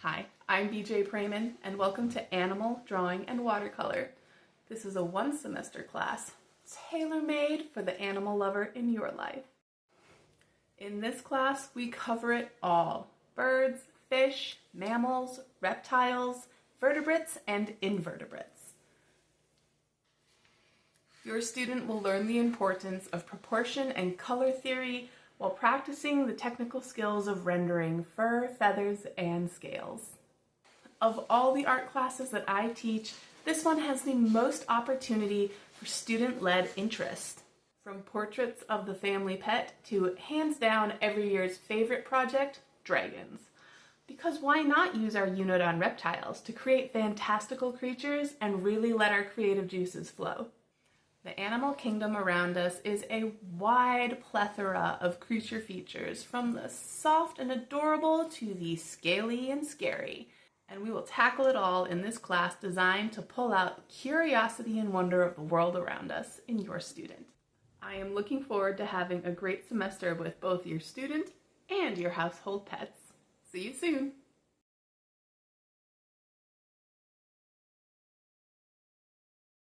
Hi, I'm BJ Pramann, and welcome to Animal, Drawing, and Watercolor. This is a one-semester class tailor-made for the animal lover in your life. In this class, we cover it all: birds, fish, mammals, reptiles, vertebrates, and invertebrates. Your student will learn the importance of proportion and color theory while practicing the technical skills of rendering fur, feathers, and scales. Of all the art classes that I teach, this one has the most opportunity for student-led interest. From portraits of the family pet to, hands down, every year's favorite project, dragons. Because why not use our unit on reptiles to create fantastical creatures and really let our creative juices flow? The animal kingdom around us is a wide plethora of creature features, from the soft and adorable to the scaly and scary. And we will tackle it all in this class designed to pull out curiosity and wonder of the world around us in your student. I am looking forward to having a great semester with both your student and your household pets. See you soon!